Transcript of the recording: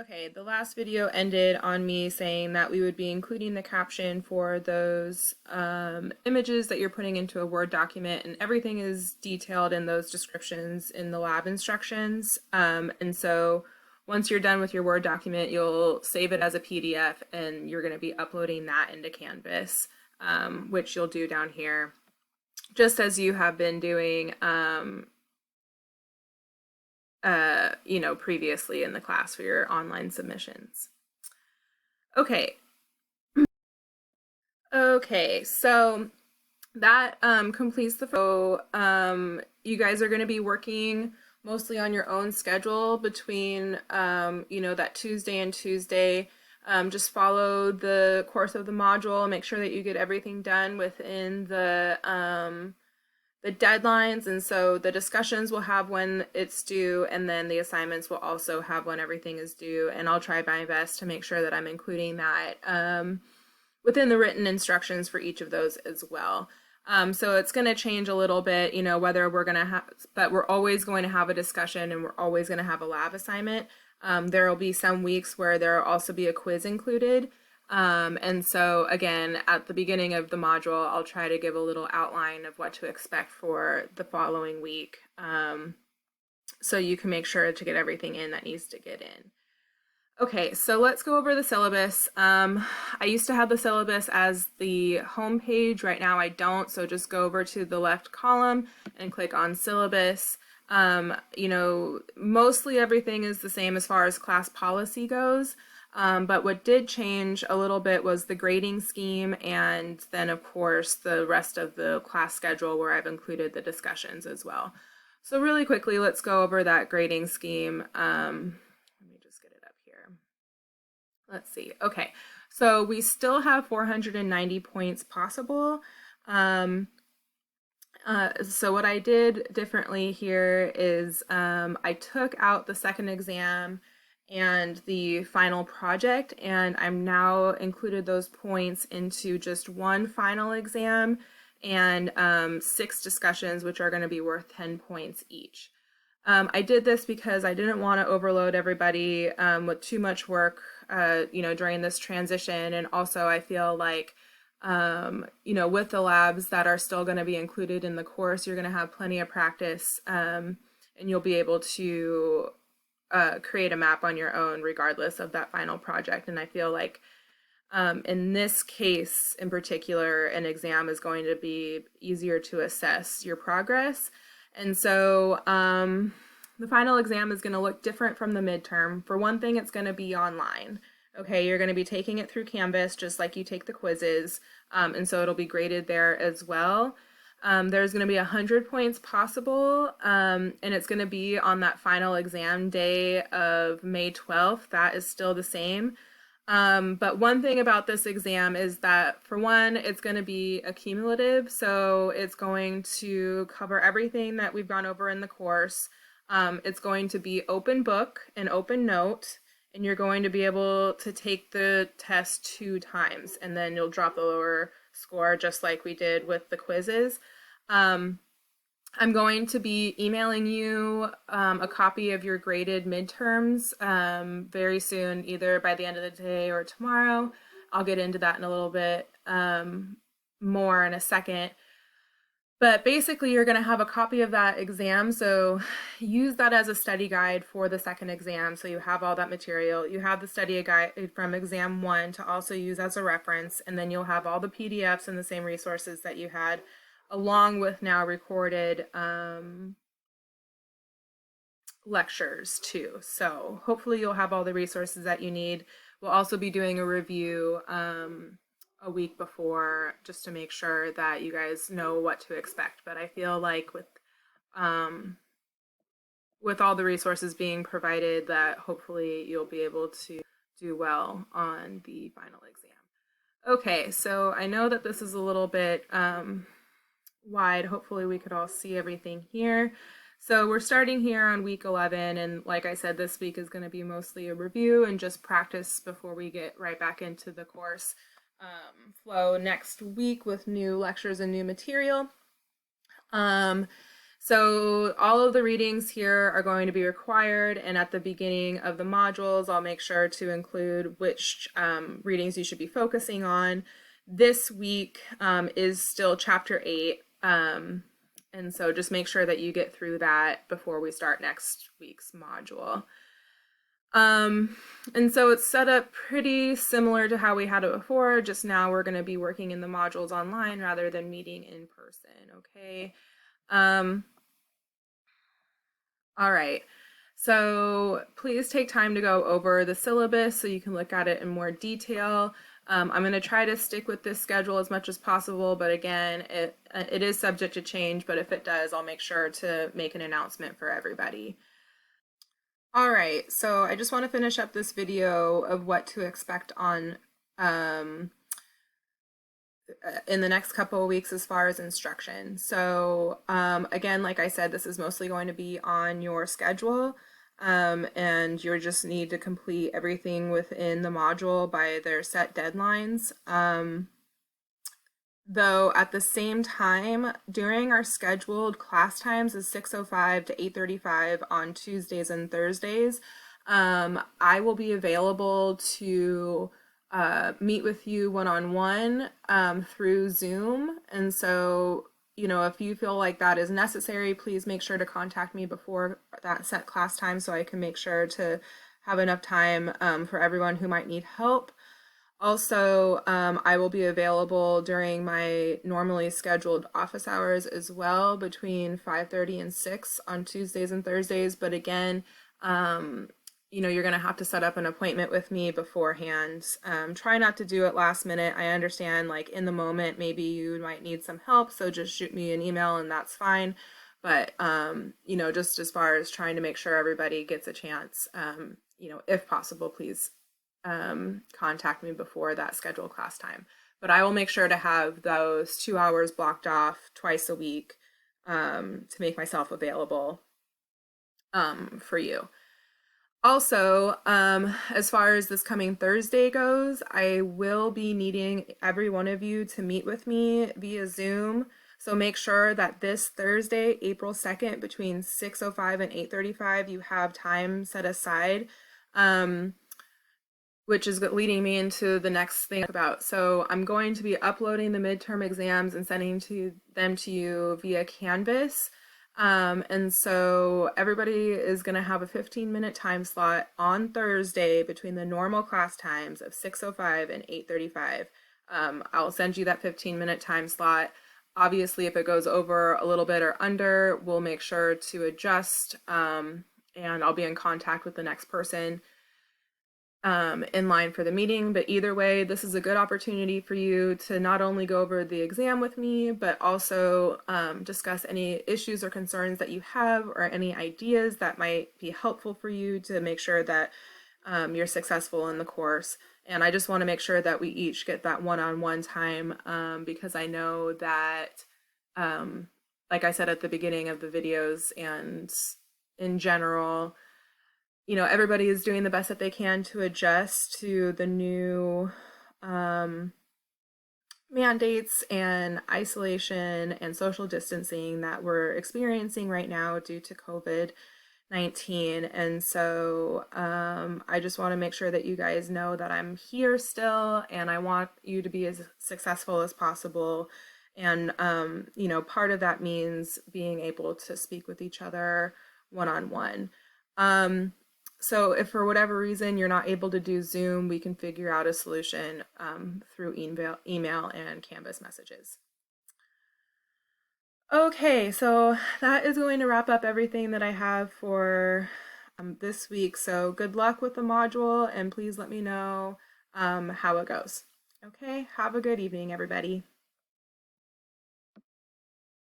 Okay, the last video ended on me saying that we would be including the caption for those images that you're putting into a Word document, and everything is detailed in those descriptions in the lab instructions. And so once you're done with your Word document, you'll save it as a PDF, and you're going to be uploading that into Canvas, which you'll do down here, just as you have been doing previously in the class for your online submissions. Okay. Okay, so that completes the you guys are going to be working mostly on your own schedule between that Tuesday and Tuesday. Just follow the course of the module, make sure that you get everything done within the deadlines, and so the discussions will have when it's due, and then the assignments will also have when everything is due, and I'll try my best to make sure that I'm including that within the written instructions for each of those as well. So it's going to change a little bit, whether we're going to have, but we're always going to have a discussion and we're always going to have a lab assignment. There will be some weeks where there will also be a quiz included. And so again, at the beginning of the module, I'll try to give a little outline of what to expect for the following week, so you can make sure to get everything in that needs to get in. Okay, so let's go over the syllabus. I used to have the syllabus as the home page. Right now I don't, so just go over to the left column and click on syllabus. Mostly everything is the same as far as class policy goes. But what did change a little bit was the grading scheme, and then of course the rest of the class schedule where I've included the discussions as well. So really quickly, let's go over that grading scheme. Let me just get it up here. Let's see. Okay, so we still have 490 points possible. So what I did differently here is I took out the second exam and the final project, and I'm now included those points into just one final exam and 6 discussions, which are going to be worth 10 points each. I did this because I didn't want to overload everybody with too much work, during this transition, and also I feel like with the labs that are still going to be included in the course, you're going to have plenty of practice, and you'll be able to create a map on your own regardless of that final project. And I feel like in this case in particular, an exam is going to be easier to assess your progress. And so the final exam is going to look different from the midterm. For one thing, it's going to be online. Okay, you're going to be taking it through Canvas just like you take the quizzes, and so it'll be graded there as well. There's going to be 100 points possible, and it's going to be on that final exam day of May 12th. That is still the same. But one thing about this exam is that, for one, it's going to be accumulative, so it's going to cover everything that we've gone over in the course. It's going to be open book and open note, and you're going to be able to take the test 2 times, and then you'll drop the lower score just like we did with the quizzes. I'm going to be emailing you a copy of your graded midterms very soon, either by the end of the day or tomorrow. I'll get into that in a little bit more in a second. But basically, you're going to have a copy of that exam, so use that as a study guide for the second exam. So you have all that material. You have the study guide from exam 1 to also use as a reference, and then you'll have all the PDFs and the same resources that you had, along with now recorded lectures too. So hopefully you'll have all the resources that you need. We'll also be doing a review a week before, just to make sure that you guys know what to expect. But I feel like with all the resources being provided, that hopefully you'll be able to do well on the final exam. Okay, so I know that this is a little bit wide. Hopefully we could all see everything here. So we're starting here on week 11, and like I said, this week is going to be mostly a review and just practice before we get right back into the course flow next week with new lectures and new material. So all of the readings here are going to be required, and at the beginning of the modules, I'll make sure to include which readings you should be focusing on. This week is still chapter 8, and so just make sure that you get through that before we start next week's module. And so it's set up pretty similar to how we had it before, just now we're going to be working in the modules online rather than meeting in person, okay? All right, so please take time to go over the syllabus so you can look at it in more detail. I'm going to try to stick with this schedule as much as possible, but again, it is subject to change, but if it does, I'll make sure to make an announcement for everybody. All right, so I just want to finish up this video of what to expect on in the next couple of weeks as far as instruction. So again, like I said, this is mostly going to be on your schedule, and you just need to complete everything within the module by their set deadlines. Though at the same time, during our scheduled class times is 6:05 to 8:35 on Tuesdays and Thursdays, I will be available to meet with you one-on-one through Zoom. And so, you know, if you feel like that is necessary, please make sure to contact me before that set class time so I can make sure to have enough time for everyone who might need help. Also, I will be available during my normally scheduled office hours as well, between 5:30 and 6 on Tuesdays and Thursdays. But again, you know, you're going to have to set up an appointment with me beforehand. Try not to do it last minute. I understand, like, in the moment, maybe you might need some help, so just shoot me an email and that's fine. But, you know, just as far as trying to make sure everybody gets a chance, you know, if possible, please contact me before that scheduled class time. But I will make sure to have those 2 hours blocked off twice a week to make myself available for you. Also, as far as this coming Thursday goes, I will be needing every one of you to meet with me via Zoom. So make sure that this Thursday, April 2nd, between 6:05 and 8:35, you have time set aside. Which is leading me into the next thing about. So I'm going to be uploading the midterm exams and sending them to you via Canvas. And so everybody is going to have a 15-minute time slot on Thursday between the normal class times of 6:05 and 8:35. I'll send you that 15-minute time slot. Obviously, if it goes over a little bit or under, we'll make sure to adjust, and I'll be in contact with the next person in line for the meeting. But either way, this is a good opportunity for you to not only go over the exam with me, but also discuss any issues or concerns that you have or any ideas that might be helpful for you to make sure that you're successful in the course. And I just want to make sure that we each get that one-on-one time because I know that, like I said at the beginning of the videos and in general, you know, everybody is doing the best that they can to adjust to the new mandates and isolation and social distancing that we're experiencing right now due to COVID-19. And so I just want to make sure that you guys know that I'm here still and I want you to be as successful as possible. And, you know, part of that means being able to speak with each other one-on-one. So if for whatever reason you're not able to do Zoom, we can figure out a solution through email and Canvas messages. Okay, so that is going to wrap up everything that I have for this week. So good luck with the module and please let me know how it goes. Okay, have a good evening, everybody.